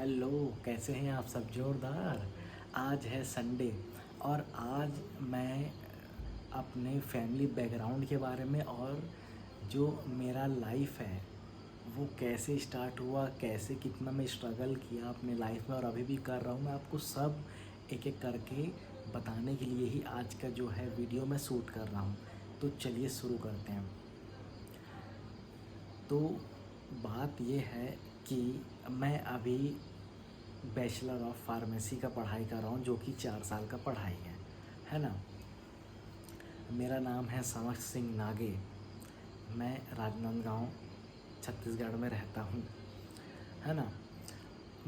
Hello, कैसे हैं आप सब? जोरदार। आज है संडे और आज मैं अपने फैमिली बैकग्राउंड के बारे में और जो मेरा लाइफ है वो कैसे स्टार्ट हुआ, कैसे कितना मैं स्ट्रगल किया अपने लाइफ में और अभी भी कर रहा हूँ, मैं आपको सब एक एक करके बताने के लिए ही आज का जो है वीडियो मैं शूट कर रहा हूँ। तो चलिए शुरू करते हैं। तो बात ये है कि मैं अभी बैचलर ऑफ फार्मेसी का पढ़ाई कर रहा हूँ, जो कि 4 साल का पढ़ाई है ना। मेरा नाम है समर सिंह नागे। मैं राजनांदगांव छत्तीसगढ़ में रहता हूँ, है ना।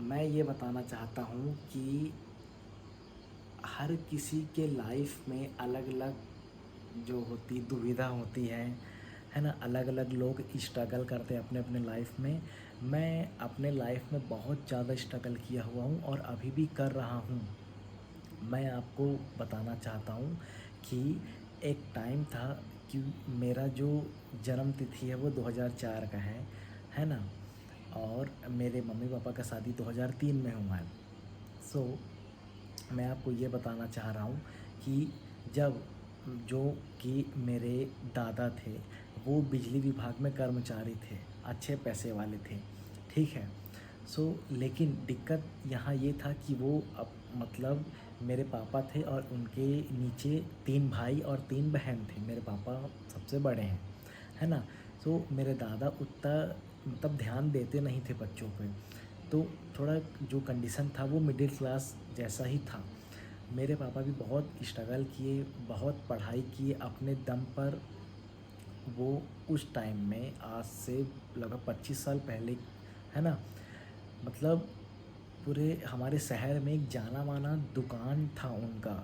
मैं ये बताना चाहता हूँ कि हर किसी के लाइफ में अलग अलग जो होती दुविधा होती है ना। अलग अलग लोग स्ट्रगल करते हैं अपने अपने लाइफ में। मैं अपने लाइफ में बहुत ज़्यादा स्ट्रगल किया हुआ हूँ और अभी भी कर रहा हूँ। मैं आपको बताना चाहता हूँ कि एक टाइम था कि मेरा जो जन्म तिथि है वो 2004 का है ना। और मेरे मम्मी पापा का शादी 2003 में हुआ है। सो मैं आपको ये बताना चाह रहा हूँ कि जब जो कि मेरे दादा थे वो बिजली विभाग में कर्मचारी थे, अच्छे पैसे वाले थे, ठीक है। लेकिन दिक्कत यहाँ ये था कि वो अब मतलब मेरे पापा थे और उनके नीचे 3 भाई और 3 बहन थे। मेरे पापा सबसे बड़े हैं, है ना। मेरे दादा उतना मतलब ध्यान देते नहीं थे बच्चों पे। तो थोड़ा जो कंडीशन था वो मिडिल क्लास जैसा ही था। मेरे पापा भी बहुत स्ट्रगल किए, बहुत पढ़ाई किए अपने दम पर। वो उस टाइम में आज से लगभग 25 साल पहले, है ना, मतलब पूरे हमारे शहर में एक जाना माना दुकान था उनका।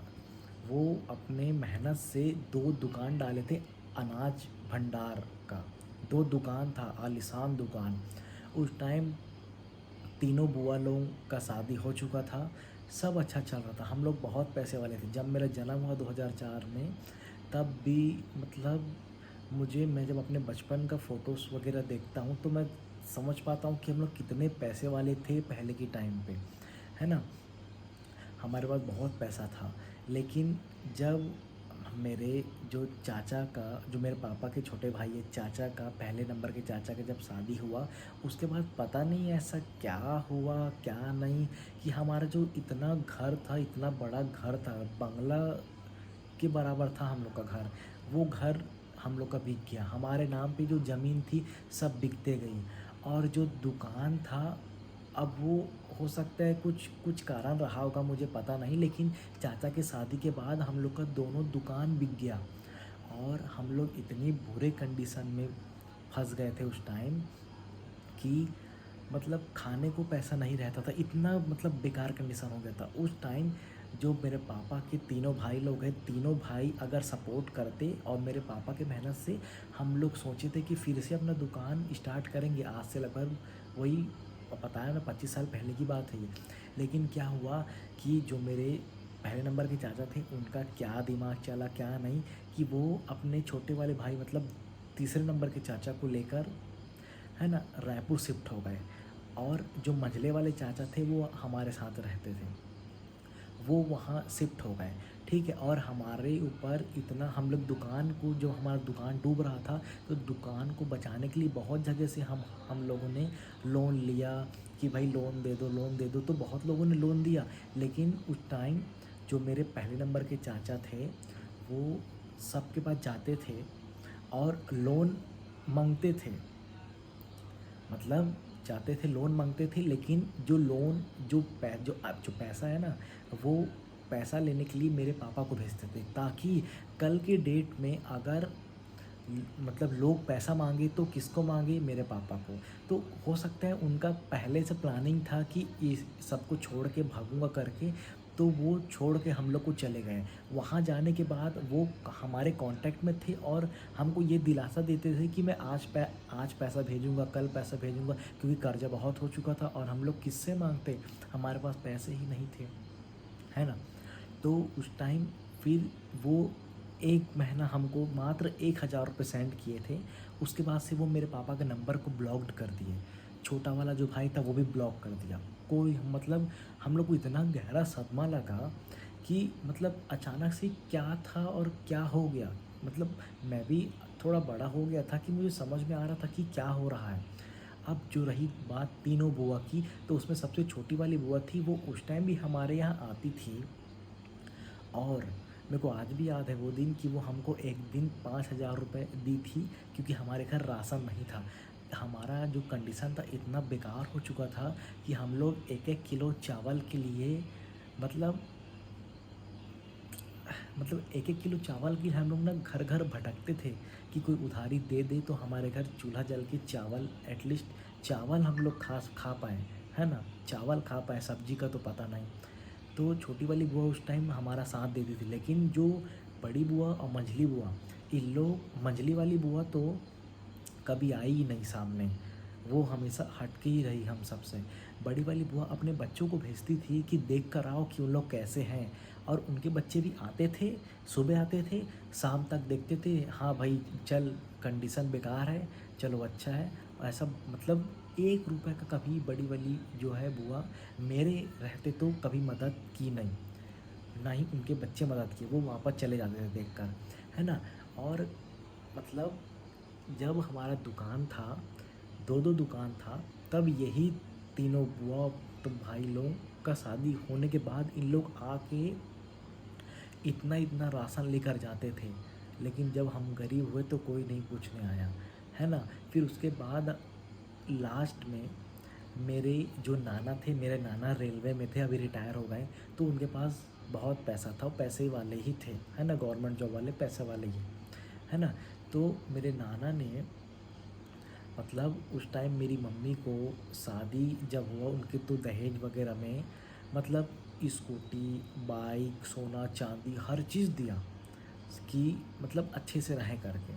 वो अपने मेहनत से 2 दुकान डाले थे, अनाज भंडार का 2 दुकान था, आलीशान दुकान। उस टाइम तीनों बुआ लोगों का शादी हो चुका था, सब अच्छा चल रहा था, हम लोग बहुत पैसे वाले थे। जब मेरा जन्म हुआ 2004 में, तब भी मतलब मैं जब अपने बचपन का फ़ोटोज़ वगैरह देखता हूँ तो मैं समझ पाता हूँ कि हम लोग कितने पैसे वाले थे पहले के टाइम पे, है ना। हमारे पास बहुत पैसा था। लेकिन जब मेरे जो चाचा का, जो मेरे पापा के छोटे भाई है, चाचा का, पहले नंबर के चाचा का जब शादी हुआ, उसके बाद पता नहीं ऐसा क्या हुआ क्या नहीं कि हमारा जो इतना घर था, इतना बड़ा घर था, बंगला के बराबर था हम लोग का घर, वो घर हम लोग का बिक गया। हमारे नाम पे जो ज़मीन थी सब बिकते गई। और जो दुकान था, अब वो हो सकता है कुछ कुछ कारण रहा होगा, मुझे पता नहीं, लेकिन चाचा के शादी के बाद हम लोग का दोनों दुकान बिक गया। और हम लोग इतनी बुरे कंडीशन में फंस गए थे उस टाइम कि मतलब खाने को पैसा नहीं रहता था, इतना मतलब बेकार कंडीशन हो गया था उस टाइम। जो मेरे पापा के तीनों भाई लोग हैं, तीनों भाई अगर सपोर्ट करते और मेरे पापा के मेहनत से हम लोग सोचे थे कि फिर से अपना दुकान स्टार्ट करेंगे। आज से लगभग वही बताया ना, 25 साल पहले की बात है ये। लेकिन क्या हुआ कि जो मेरे पहले नंबर के चाचा थे, उनका क्या दिमाग चला क्या नहीं, कि वो अपने छोटे वाले भाई मतलब तीसरे नंबर के चाचा को लेकर, है ना, रायपुर शिफ्ट हो गए। और जो मंझले वाले चाचा थे वो हमारे साथ रहते थे, वो वहाँ शिफ्ट हो गए, ठीक है। और हमारे ऊपर इतना, हम लोग दुकान को, जो हमारा दुकान डूब रहा था, तो दुकान को बचाने के लिए बहुत जगह से हम लोगों ने लोन लिया कि भाई लोन दे दो, लोन दे दो। तो बहुत लोगों ने लोन दिया, लेकिन उस टाइम जो मेरे पहले नंबर के चाचा थे वो सबके पास जाते थे और लोन मांगते थे। मतलब जाते थे, लोन मांगते थे, लेकिन जो लोन जो पैसा है ना, वो पैसा लेने के लिए मेरे पापा को भेजते थे, ताकि कल के डेट में अगर मतलब लोग पैसा मांगे तो किसको मांगे, मेरे पापा को। तो हो सकता है उनका पहले से प्लानिंग था कि इस सबको छोड़ के भागूंगा करके, तो वो छोड़ के हम लोग को चले गए। वहाँ जाने के बाद वो हमारे कांटेक्ट में थे और हमको ये दिलासा देते थे कि मैं आज पैसा भेजूंगा, कल पैसा भेजूंगा, क्योंकि कर्जा बहुत हो चुका था और हम लोग किससे मांगते, हमारे पास पैसे ही नहीं थे, है ना। तो उस टाइम फिर वो 1 महीना हमको मात्र 1000 रुपये सेंड किए थे। उसके बाद से वो मेरे पापा के नंबर को ब्लॉक्ड कर दिए। छोटा वाला जो भाई था वो भी ब्लॉक कर दिया। कोई मतलब हम लोग को इतना गहरा सदमा लगा कि मतलब अचानक से क्या था और क्या हो गया। मतलब मैं भी थोड़ा बड़ा हो गया था कि मुझे समझ में आ रहा था कि क्या हो रहा है। अब जो रही बात तीनों बुआ की, तो उसमें सबसे छोटी वाली बुआ थी, वो उस टाइम भी हमारे यहाँ आती थी। और मेरे को आज भी याद है वो दिन कि वो हमको एक दिन 5,000 रुपये दी थी, क्योंकि हमारे घर राशन नहीं था। हमारा जो कंडीशन था इतना बेकार हो चुका था कि हम लोग एक एक किलो चावल के लिए मतलब एक एक किलो चावल के लिए हम लोग ना घर घर भटकते थे कि कोई उधारी दे दे तो हमारे घर चूल्हा जल के चावल, एटलीस्ट चावल हम लोग खा पाएँ, है ना, चावल खा पाएँ, सब्जी का तो पता नहीं। तो छोटी वाली बुआ उस टाइम हमारा साथ देती थी, लेकिन जो बड़ी बुआ और मंझली बुआ, इन लोग, मंझली वाली बुआ तो कभी आई ही नहीं सामने, वो हमेशा हट के ही रही हम सबसे। बड़ी वाली बुआ अपने बच्चों को भेजती थी कि देख कर आओ कि उन लोग कैसे हैं, और उनके बच्चे भी आते थे, सुबह आते थे, शाम तक देखते थे, हाँ भाई चल कंडीशन बेकार है, चलो अच्छा है। ऐसा मतलब 1 रुपये का कभी बड़ी वाली जो है बुआ मेरे रहते तो कभी मदद की नहीं, ना ही उनके बच्चे मदद किए, वो वापस चले जाते थे देखकर, है ना। और मतलब जब हमारा दुकान था, 2-2 दुकान था, तब यही तीनों बुआ तो भाई लोग का शादी होने के बाद इन लोग आके इतना इतना राशन लेकर जाते थे। लेकिन जब हम गरीब हुए तो कोई नहीं पूछने आया, है ना। फिर उसके बाद लास्ट में मेरे जो नाना थे, मेरे नाना रेलवे में थे, अभी रिटायर हो गए, तो उनके पास बहुत पैसा था, वो पैसे वाले ही थे, है ना, गवर्नमेंट जॉब वाले पैसे वाले ही, है ना। तो मेरे नाना ने मतलब उस टाइम मेरी मम्मी को शादी जब हुआ उनके, तो दहेज वगैरह में मतलब स्कूटी, बाइक, सोना चांदी हर चीज़ दिया कि मतलब अच्छे से रहें करके।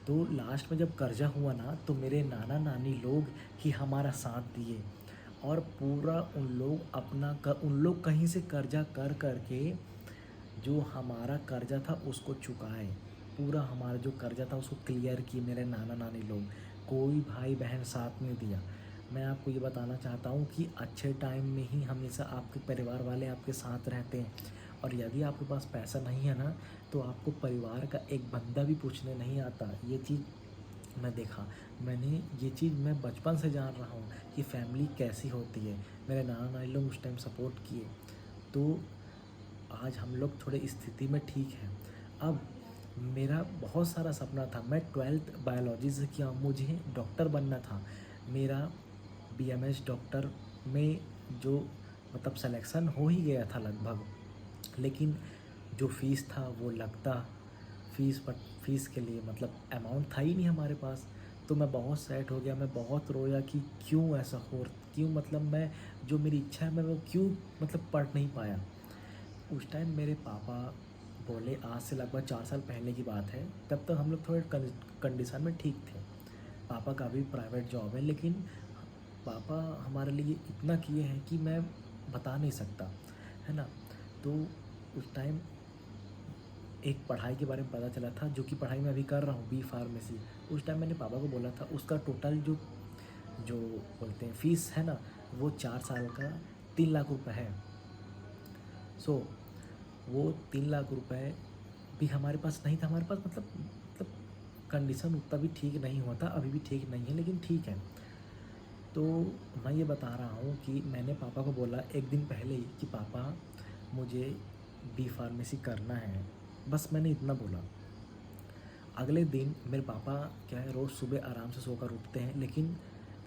तो लास्ट में जब कर्जा हुआ ना, तो मेरे नाना नानी लोग ही हमारा साथ दिए, और पूरा उन लोग कहीं से कर्जा कर करके जो हमारा कर्जा था उसको चुकाए, पूरा हमारा जो कर्जा था उसको क्लियर किए मेरे नाना नानी लोग। कोई भाई बहन साथ नहीं दिया। मैं आपको ये बताना चाहता हूँ कि अच्छे टाइम में ही हमेशा आपके परिवार वाले आपके साथ रहते हैं, और यदि आपके पास पैसा नहीं है ना, तो आपको परिवार का एक बंदा भी पूछने नहीं आता। ये चीज़ मैं देखा, मैंने ये चीज़ मैं बचपन से जान रहा हूँ कि फैमिली कैसी होती है। मेरे नाना नानी लोग उस टाइम सपोर्ट किए, तो आज हम लोग थोड़े स्थिति में ठीक हैं। अब मेरा बहुत सारा सपना था, मैं 12th बायोलॉजी से किया, मुझे डॉक्टर बनना था। मेरा बीएमएस डॉक्टर में जो मतलब सिलेक्शन हो ही गया था लगभग, लेकिन जो फ़ीस था वो लगता, फ़ीस के लिए मतलब अमाउंट था ही नहीं हमारे पास। तो मैं बहुत सैड हो गया, मैं बहुत रोया कि क्यों ऐसा क्यों मतलब मैं, जो मेरी इच्छा है मैं वो क्यों मतलब पढ़ नहीं पाया। उस टाइम मेरे पापा बोले, आज से लगभग 4 साल पहले की बात है, तब तक हम लोग थोड़े कंडीशन में ठीक थे। पापा का भी प्राइवेट जॉब है, लेकिन पापा हमारे लिए इतना किए हैं कि मैं बता नहीं सकता, है ना। तो उस टाइम एक पढ़ाई के बारे में पता चला था, जो कि पढ़ाई मैं अभी कर रहा हूँ, बी फार्मेसी। उस टाइम मैंने पापा को बोला था, उसका टोटल जो जो बोलते हैं फ़ीस है ना, वो 4 साल का 3 लाख रुपए है। सो वो 3 लाख रुपए भी हमारे पास नहीं था, हमारे पास मतलब कंडीशन उतना भी ठीक नहीं हुआ था, अभी भी ठीक नहीं है, लेकिन ठीक है। तो मैं ये बता रहा हूँ कि मैंने पापा को बोला एक दिन पहले ही कि पापा मुझे बी फार्मेसी करना है, बस मैंने इतना बोला। अगले दिन मेरे पापा क्या है, रोज़ सुबह आराम से सोकर उठते हैं, लेकिन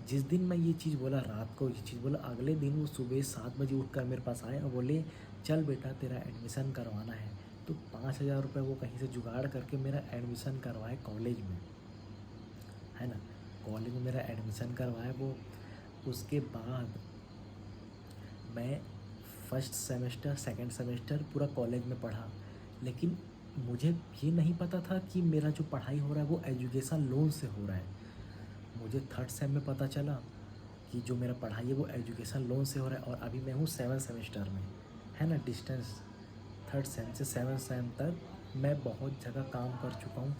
जिस दिन मैं ये चीज़ बोला, रात को ये चीज़ बोला, अगले दिन वो सुबह 7 बजे उठकर मेरे पास आए और बोले, चल बेटा तेरा एडमिशन करवाना है। तो 5,000 रुपये वो कहीं से जुगाड़ करके मेरा एडमिशन करवाए कॉलेज में, है ना। कॉलेज में मेरा एडमिशन करवाए वो। उसके बाद मैं फर्स्ट सेमेस्टर, सेकंड सेमेस्टर पूरा कॉलेज में पढ़ा, लेकिन मुझे ये नहीं पता था कि मेरा जो पढ़ाई हो रहा है वो एजुकेशन लोन से हो रहा है। मुझे थर्ड सेम में पता चला कि जो मेरा पढ़ाई है वो एजुकेशन लोन से हो रहा है, और अभी मैं हूँ 7th सेमेस्टर में, है ना। डिस्टेंस थर्ड सेम से 7th सेम तक मैं बहुत जगह काम कर चुका हूँ,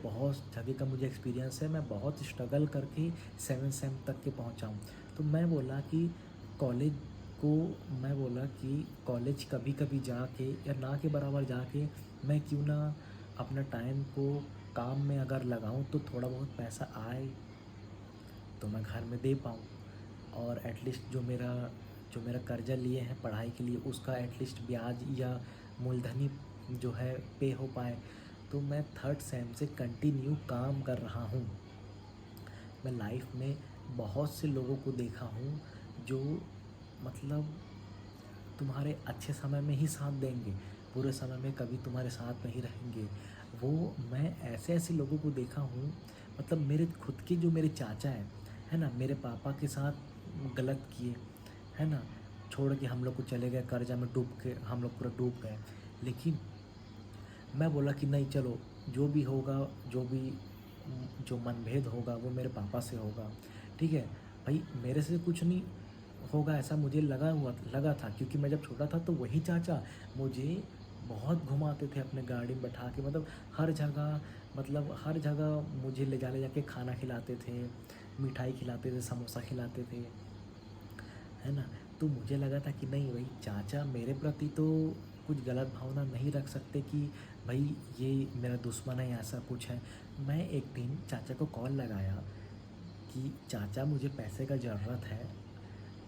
बहुत जगह का मुझे एक्सपीरियंस है, मैं बहुत स्ट्रगल करके 7th सेम तक के पहुँचा हूँ। तो मैं बोला कि कॉलेज को मैं बोला कि कॉलेज कभी कभी जाके या ना के बराबर जाके मैं क्यों ना अपना टाइम को काम में अगर लगाऊं तो थोड़ा बहुत पैसा आए तो मैं घर में दे पाऊँ, और एटलीस्ट जो मेरा कर्ज़ा लिए हैं पढ़ाई के लिए उसका एटलीस्ट ब्याज या मूलधनी जो है पे हो पाए। तो मैं थर्ड सेम से कंटिन्यू काम कर रहा हूँ। मैं लाइफ में बहुत से लोगों को देखा हूँ जो मतलब तुम्हारे अच्छे समय में ही साथ देंगे, बुरे समय में कभी तुम्हारे साथ नहीं रहेंगे। वो मैं ऐसे ऐसे लोगों को देखा हूँ, मतलब मेरे खुद के जो मेरे चाचा हैं, है ना, मेरे पापा के साथ गलत किए, है ना, छोड़ के हम लोग को चले गए, कर्जा में डूब के हम लोग पूरा डूब गए। लेकिन मैं बोला कि नहीं चलो, जो भी होगा, जो मनभेद होगा वो मेरे पापा से होगा, ठीक है भाई, मेरे से कुछ नहीं होगा ऐसा मुझे लगा था, क्योंकि मैं जब छोटा था तो वही चाचा मुझे बहुत घुमाते थे अपने गाड़ी में बैठा के, मतलब हर जगह मुझे ले जाके खाना खिलाते थे, मिठाई खिलाते थे, समोसा खिलाते थे, है ना। तो मुझे लगा था कि नहीं भाई, चाचा मेरे प्रति तो कुछ गलत भावना नहीं रख सकते कि भाई ये मेरा दुश्मन है, ऐसा कुछ है। मैं एक दिन चाचा को कॉल लगाया कि चाचा मुझे पैसे का ज़रूरत है,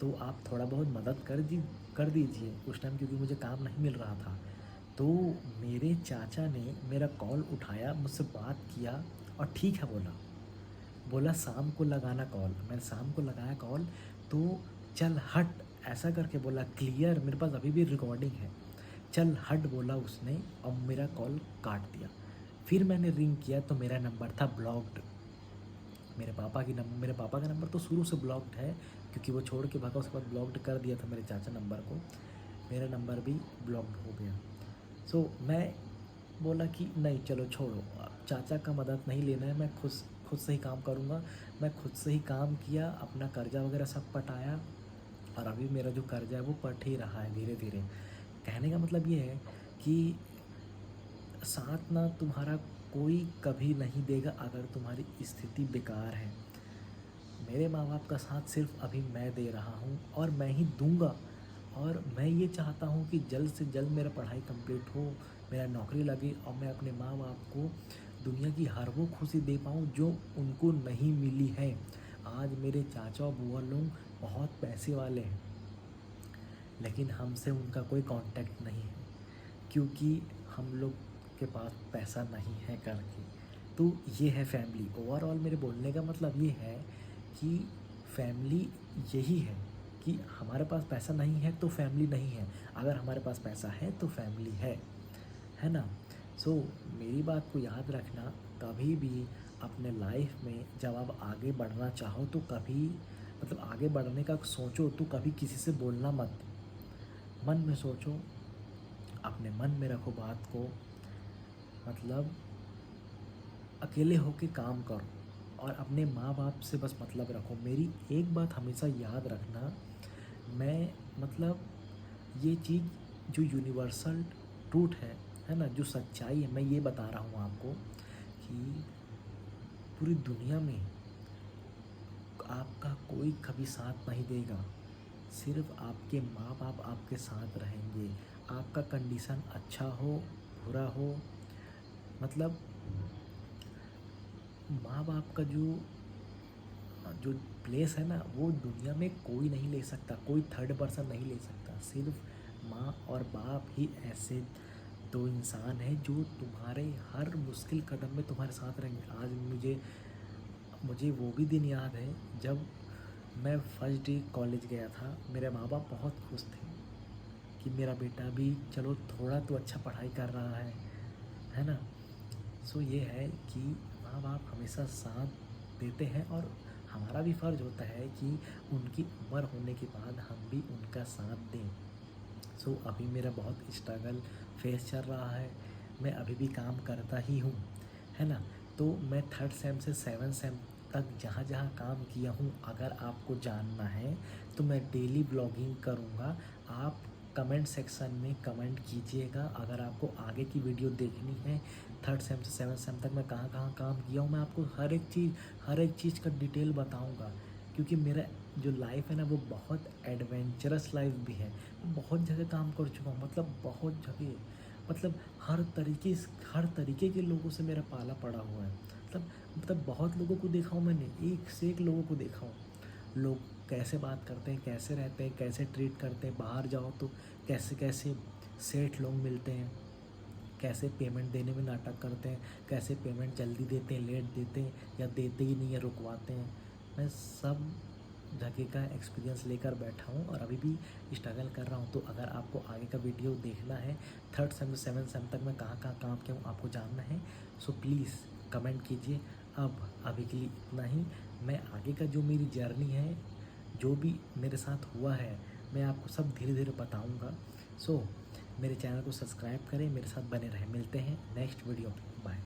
तो आप थोड़ा बहुत मदद कर दीजिए उस टाइम, क्योंकि मुझे काम नहीं मिल रहा था। तो मेरे चाचा ने मेरा कॉल उठाया, मुझसे बात किया और ठीक है बोला, शाम को लगाना कॉल। मैंने शाम को लगाया कॉल, तो चल हट ऐसा करके बोला, क्लियर, मेरे पास अभी भी रिकॉर्डिंग है, चल हट बोला उसने और मेरा कॉल काट दिया। फिर मैंने रिंग किया तो मेरा नंबर था ब्लॉक्ड। मेरे पापा का नंबर तो शुरू से ब्लॉक्ड है, क्योंकि वो छोड़ के भागा, उसके बाद ब्लॉक्ड कर दिया था मेरे चाचा नंबर को, मेरा नंबर भी ब्लॉक्ड हो गया। सो मैं बोला कि नहीं चलो छोड़ो, चाचा का मदद नहीं लेना है, मैं खुद से ही काम करूँगा। मैं खुद से ही काम किया, अपना कर्जा वगैरह सब पटाया, और अभी मेरा जो कर्जा है वो पट ही रहा है धीरे धीरे। कहने का मतलब ये है कि साथ ना तुम्हारा कोई कभी नहीं देगा अगर तुम्हारी स्थिति बेकार है। मेरे माँ बाप का साथ सिर्फ अभी मैं दे रहा हूँ और मैं ही दूँगा, और मैं ये चाहता हूँ कि जल्द से जल्द मेरा पढ़ाई कंप्लीट हो, मेरा नौकरी लगे और मैं अपने माँ बाप को दुनिया की हर वो खुशी दे पाऊँ जो उनको नहीं मिली है। आज मेरे चाचा और बुआ लोग बहुत पैसे वाले हैं, लेकिन हमसे उनका कोई कांटेक्ट नहीं है, क्योंकि हम लोग के पास पैसा नहीं है करके। तो ये है फैमिली। ओवरऑल मेरे बोलने का मतलब ये है कि फैमिली यही है कि हमारे पास पैसा नहीं है तो फैमिली नहीं है, अगर हमारे पास पैसा है तो फैमिली है ना। सो मेरी बात को याद रखना, कभी भी अपने लाइफ में जब आप आगे बढ़ना चाहो तो कभी, मतलब आगे बढ़ने का सोचो तो कभी किसी से बोलना मत, मन में सोचो, अपने मन में रखो बात को, मतलब अकेले होके काम करो और अपने माँ बाप से बस मतलब रखो। मेरी एक बात हमेशा याद रखना, मैं मतलब ये चीज़ जो यूनिवर्सल ट्रूथ है ना, जो सच्चाई है, मैं ये बता रहा हूँ आपको कि पूरी दुनिया में आपका कोई कभी साथ नहीं देगा, सिर्फ आपके माँ बाप आपके साथ रहेंगे। आपका कंडीशन अच्छा हो बुरा हो, मतलब माँ बाप का जो जो प्लेस है ना, वो दुनिया में कोई नहीं ले सकता, कोई थर्ड पर्सन नहीं ले सकता। सिर्फ माँ और बाप ही ऐसे दो इंसान हैं जो तुम्हारे हर मुश्किल कदम में तुम्हारे साथ रहेंगे। आज मुझे वो भी दिन याद है जब मैं फर्स्ट डे कॉलेज गया था, मेरे माँ बाप बहुत खुश थे कि मेरा बेटा भी चलो थोड़ा तो अच्छा पढ़ाई कर रहा है ना। सो ये है कि माँ बाप हमेशा साथ देते हैं, और हमारा भी फ़र्ज़ होता है कि उनकी उम्र होने के बाद हम भी उनका साथ दें। सो अभी मेरा बहुत स्ट्रगल फेस चल रहा है, मैं अभी भी काम करता ही हूँ, है ना। तो मैं थर्ड सेम से सेवन सेम तक जहाँ जहाँ काम किया हूँ, अगर आपको जानना है तो मैं डेली ब्लॉगिंग करूँगा। आप कमेंट सेक्शन में कमेंट कीजिएगा अगर आपको आगे की वीडियो देखनी है। थर्ड सेम से सेवन सेम तक मैं कहाँ कहाँ काम किया हूँ, मैं आपको हर एक चीज़ का डिटेल बताऊँगा, क्योंकि मेरा जो लाइफ है ना वो बहुत एडवेंचरस लाइफ भी है। बहुत जगह काम कर चुका हूँ, मतलब बहुत जगह, मतलब हर तरीके के लोगों से मेरा पाला पड़ा हुआ है। मतलब बहुत लोगों को देखा हूँ मैंने, एक से एक लोगों को देखा हूँ। लोग कैसे बात करते हैं, कैसे रहते हैं, कैसे ट्रीट करते हैं, बाहर जाओ तो कैसे कैसे सेठ लोग मिलते हैं, कैसे पेमेंट देने में नाटक करते हैं, कैसे पेमेंट जल्दी देते हैं, लेट देते हैं, या देते ही नहीं है, रुकवाते हैं। मैं सब जगह का एक्सपीरियंस लेकर बैठा हूँ और अभी भी स्ट्रगल कर रहा हूँ। तो अगर आपको आगे का वीडियो देखना है, 3rd सेम से 7th सेम तक मैं कहाँ कहाँ काम किया हूँ आपको जानना है, सो प्लीज़ कमेंट कीजिए। अब अभी के लिए इतना ही। मैं आगे का जो मेरी जर्नी है, जो भी मेरे साथ हुआ है, मैं आपको सब धीरे धीरे बताऊँगा। सो मेरे चैनल को सब्सक्राइब करें, मेरे साथ बने रहें। मिलते हैं नेक्स्ट वीडियो में। बाय।